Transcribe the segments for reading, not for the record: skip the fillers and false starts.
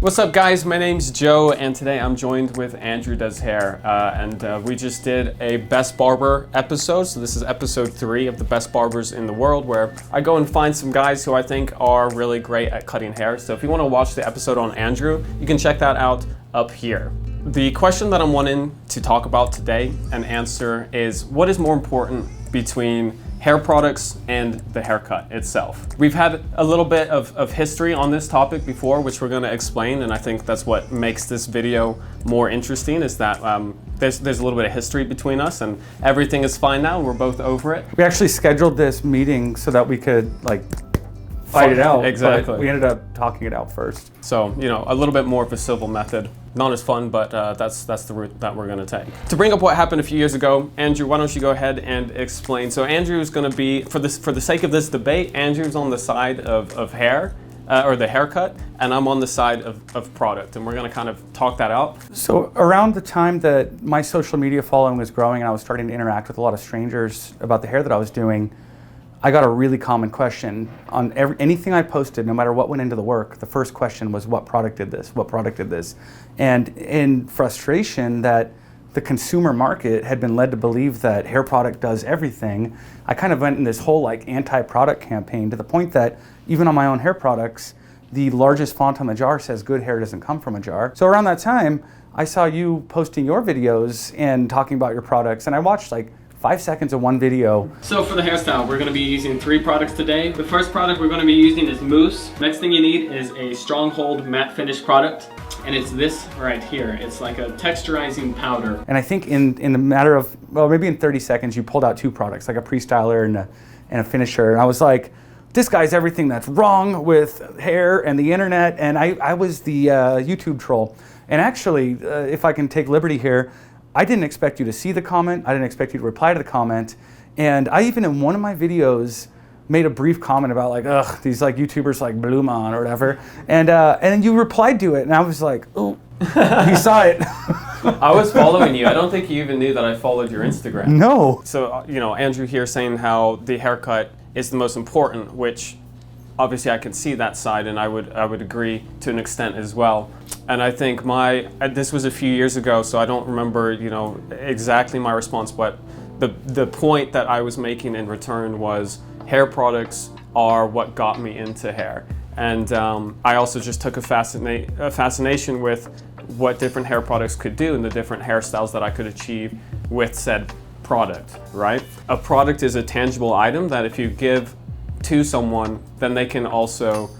What's up guys, my name's Joe and today I'm joined with AndrewDoesHair and we just did a Best Barber episode. So this is episode 3 of the best barbers in the world, where I go and find some guys who I think are really great at cutting hair. So if you want to watch the episode on Andrew, you can check that out up here. The question that I'm wanting to talk about today and answer is, what is more important between hair products and the haircut itself? We've had a little bit of history on this topic before, which we're going to explain, and I think that's what makes this video more interesting, is that there's a little bit of history between us, and everything is fine now. We're both over it. We actually scheduled this meeting so that we could fight it out. Exactly. But we ended up talking it out first. So, you know, a little bit more of a civil method. Not as fun, but that's the route that we're gonna take. To bring up what happened a few years ago, Andrew, why don't you go ahead and explain? So Andrew's gonna be, for the sake of this debate, Andrew's on the side of hair, or the haircut, and I'm on the side of product, and we're gonna kind of talk that out. So around the time that my social media following was growing and I was starting to interact with a lot of strangers about the hair that I was doing, I got a really common question on anything I posted, no matter what went into the work. The first question was, what product did this? What product did this? And in frustration that the consumer market had been led to believe that hair product does everything, I kind of went in this whole anti-product campaign, to the point that even on my own hair products, the largest font on the jar says good hair doesn't come from a jar. So around that time, I saw you posting your videos and talking about your products, and I watched 5 seconds of one video. So for the hairstyle, we're going to be using 3 products today. The first product we're going to be using is mousse. Next thing you need is a stronghold matte finish product, and it's this right here. It's like a texturizing powder. And I think in a matter of, well, maybe in 30 seconds, you pulled out 2 products, like a pre-styler and a finisher. And I was like, this guy's everything that's wrong with hair and the internet. And I was the YouTube troll. And actually, if I can take liberty here, I didn't expect you to see the comment. I didn't expect you to reply to the comment. And I even, in one of my videos, made a brief comment about ugh, these YouTubers like BluMaan or whatever. And then you replied to it, and I was like, oh, you saw it. I was following you. I don't think you even knew that I followed your Instagram. No. So, you know, Andrew here saying how the haircut is the most important, which obviously I can see that side, and I would agree to an extent as well. And I think this was a few years ago, so I don't remember, you know, exactly my response, but the point that I was making in return was hair products are what got me into hair. And I also just took a fascination with what different hair products could do and the different hairstyles that I could achieve with said product, right? A product is a tangible item that if you give to someone, then they can also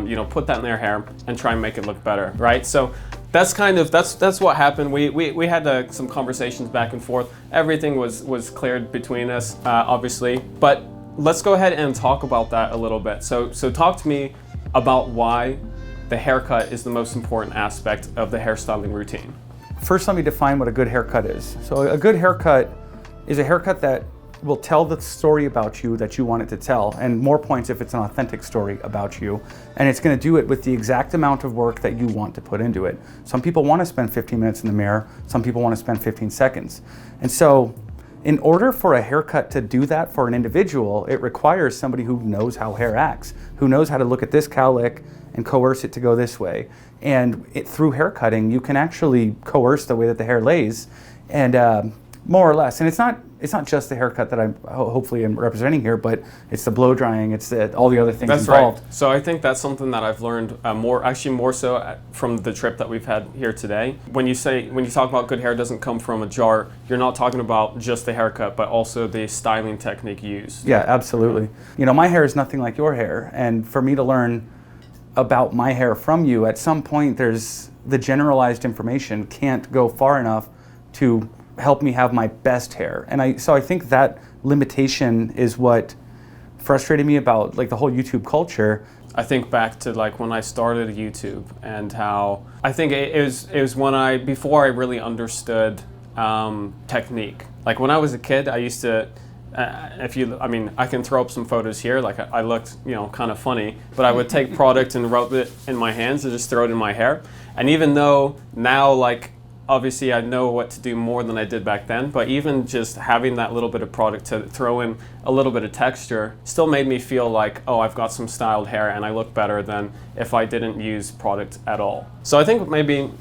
you know, put that in their hair and try and make it look better, right? So that's that's what happened. We had some conversations back and forth. Everything was cleared between us, obviously, but let's go ahead and talk about that a little bit. So talk to me about why the haircut is the most important aspect of the hairstyling routine. First, let me define what a good haircut is. So a good haircut is a haircut that will tell the story about you that you want it to tell, and more points if it's an authentic story about you. And it's going to do it with the exact amount of work that you want to put into it. Some people want to spend 15 minutes in the mirror, some people want to spend 15 seconds. And so in order for a haircut to do that for an individual, it requires somebody who knows how hair acts, who knows how to look at this cowlick and coerce it to go this way. And through haircutting, you can actually coerce the way that the hair lays, and more or less. And it's not just the haircut that I'm hopefully am representing here, but it's the blow drying, it's all the other things involved. Right. So I think that's something that I've learned more so from the trip that we've had here today. When you talk about good hair doesn't come from a jar, you're not talking about just the haircut, but also the styling technique used. Yeah, absolutely. You know, my hair is nothing like your hair, and for me to learn about my hair from you, at some point there's the generalized information can't go far enough to help me have my best hair. And so I think that limitation is what frustrated me about the whole YouTube culture. I think back to when I started YouTube, and how I think it was before I really understood technique. Like when I was a kid, I used to I can throw up some photos here. I looked, you know, kind of funny, but I would take product and rub it in my hands and just throw it in my hair. And even though now obviously I know what to do more than I did back then, but even just having that little bit of product to throw in a little bit of texture still made me feel like, oh, I've got some styled hair and I look better than if I didn't use product at all. So I think maybe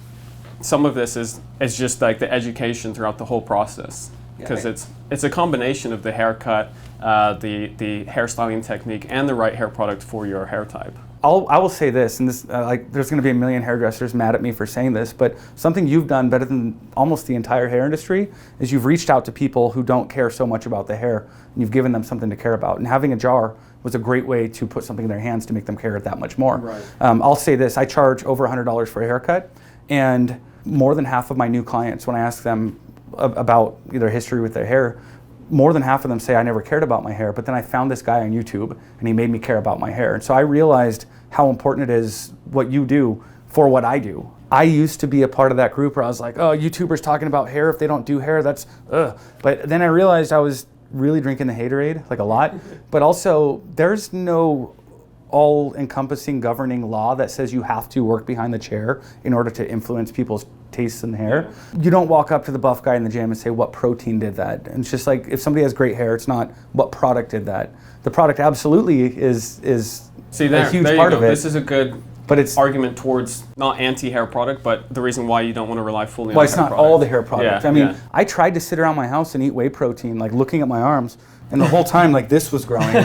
some of this is just like the education throughout the whole process, because it's a combination of the haircut, the hairstyling technique, and the right hair product for your hair type. I will say this, and this there's going to be a million hairdressers mad at me for saying this, but something you've done better than almost the entire hair industry is you've reached out to people who don't care so much about the hair, and you've given them something to care about. And having a jar was a great way to put something in their hands to make them care that much more. Right. I'll say this, I charge over $100 for a haircut, and more than half of my new clients, when I ask them about their history with their hair, more than half of them say, I never cared about my hair, but then I found this guy on YouTube and he made me care about my hair. And so I realized how important it is what you do for what I do. I used to be a part of that group where I was like, oh, YouTubers talking about hair, if they don't do hair, that's ugh. But then I realized I was really drinking the haterade, like a lot. But also, there's no all-encompassing governing law that says you have to work behind the chair in order to influence people's tastes in hair. You don't walk up to the buff guy in the gym and say, what protein did that? And it's just like, if somebody has great hair, it's not what product did that. The product absolutely is a huge part of it. This is a good argument towards not anti-hair product, but the reason why you don't want to rely fully on hair product. Well, it's not all the hair product. Yeah, I mean, I tried to sit around my house and eat whey protein, like looking at my arms, and the whole time, like, this was growing.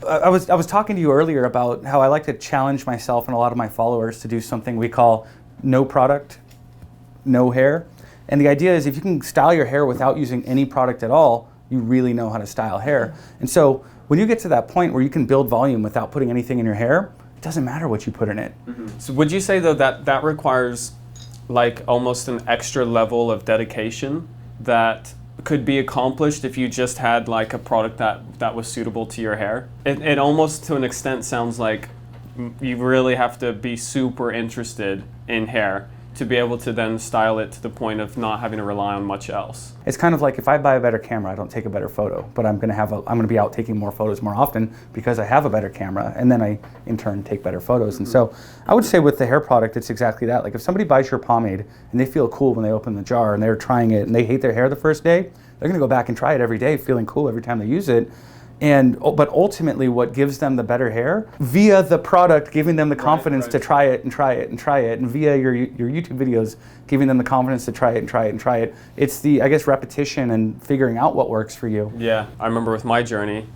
I was talking to you earlier about how I like to challenge myself and a lot of my followers to do something we call no product, no hair. And the idea is if you can style your hair without using any product at all, you really know how to style hair. And so when you get to that point where you can build volume without putting anything in your hair, it doesn't matter what you put in it. Mm-hmm. So would you say, though, that requires like almost an extra level of dedication that could be accomplished if you just had like a product that was suitable to your hair? It almost to an extent sounds like you really have to be super interested in hair to be able to then style it to the point of not having to rely on much else. It's kind of like if I buy a better camera, I don't take a better photo, but I'm gonna be out taking more photos more often because I have a better camera, and then I in turn take better photos. Mm-hmm. And so I would say with the hair product, it's exactly that. Like if somebody buys your pomade and they feel cool when they open the jar and they're trying it and they hate their hair the first day, they're gonna go back and try it every day, feeling cool every time they use it. But ultimately what gives them the better hair, via the product giving them the confidence to try it and try it and try it, and via your YouTube videos giving them the confidence to try it and try it and try it. It's the, I guess, repetition and figuring out what works for you. Yeah, I remember with my journey,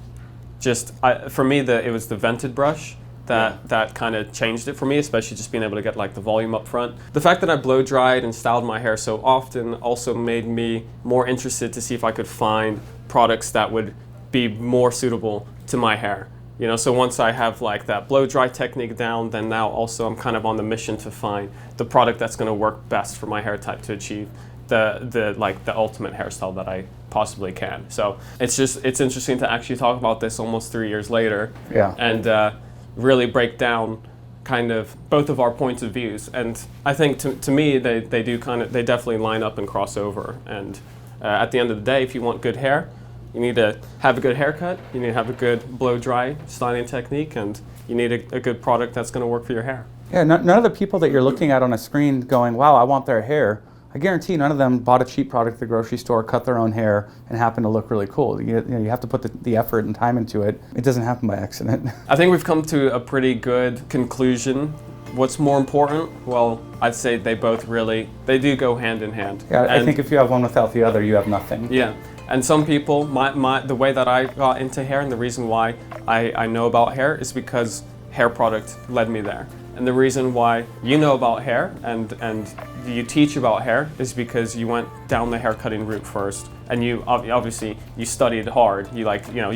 for me, it was the vented brush that kind of changed it for me, especially just being able to get like the volume up front. The fact that I blow dried and styled my hair so often also made me more interested to see if I could find products that would be more suitable to my hair. You know, so once I have like that blow dry technique down, then now also I'm kind of on the mission to find the product that's going to work best for my hair type to achieve the ultimate hairstyle that I possibly can. So it's interesting to actually talk about this almost 3 years later. Yeah. And really break down kind of both of our points of views. And I think to me they definitely line up and cross over. And at the end of the day, if you want good hair, you need to have a good haircut, you need to have a good blow-dry styling technique, and you need a good product that's going to work for your hair. Yeah, none of the people that you're looking at on a screen going, wow, I want their hair, I guarantee none of them bought a cheap product at the grocery store, cut their own hair, and happened to look really cool. You have to put the effort and time into it. It doesn't happen by accident. I think we've come to a pretty good conclusion. What's more important? Well, I'd say they do go hand in hand. Yeah, I think if you have one without the other, you have nothing. Yeah. And some people, the way that I got into hair and the reason why I know about hair is because hair product led me there. And the reason why you know about hair and you teach about hair is because you went down the hair cutting route first, and you obviously you studied hard. You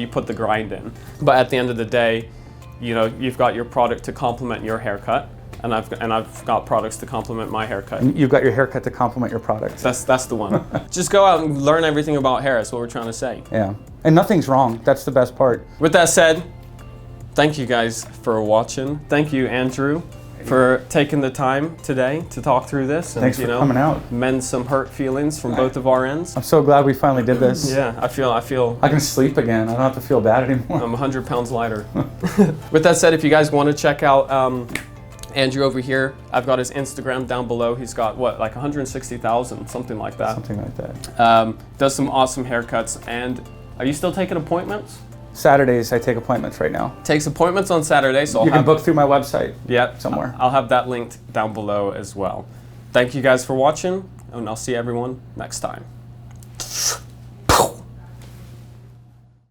put the grind in. But at the end of the day, you've got your product to complement your haircut. And I've got products to complement my haircut. And you've got your haircut to complement your products. That's the one. Just go out and learn everything about hair. That's what we're trying to say. Yeah, and nothing's wrong. That's the best part. With that said, thank you guys for watching. Thank you, Andrew, for taking the time today to talk through this. And, thanks for coming out. Mend some hurt feelings from both of our ends. I'm so glad we finally did this. Yeah, I feel. I can sleep again. I don't have to feel bad anymore. I'm 100 pounds lighter. With that said, if you guys want to check out Andrew over here, I've got his Instagram down below. He's got what, like 160,000, something like that. Something like that. Does some awesome haircuts. And are you still taking appointments? Saturdays, I take appointments right now. Takes appointments on Saturdays. So you can book through my website. Yep. Somewhere. I'll have that linked down below as well. Thank you guys for watching, and I'll see everyone next time.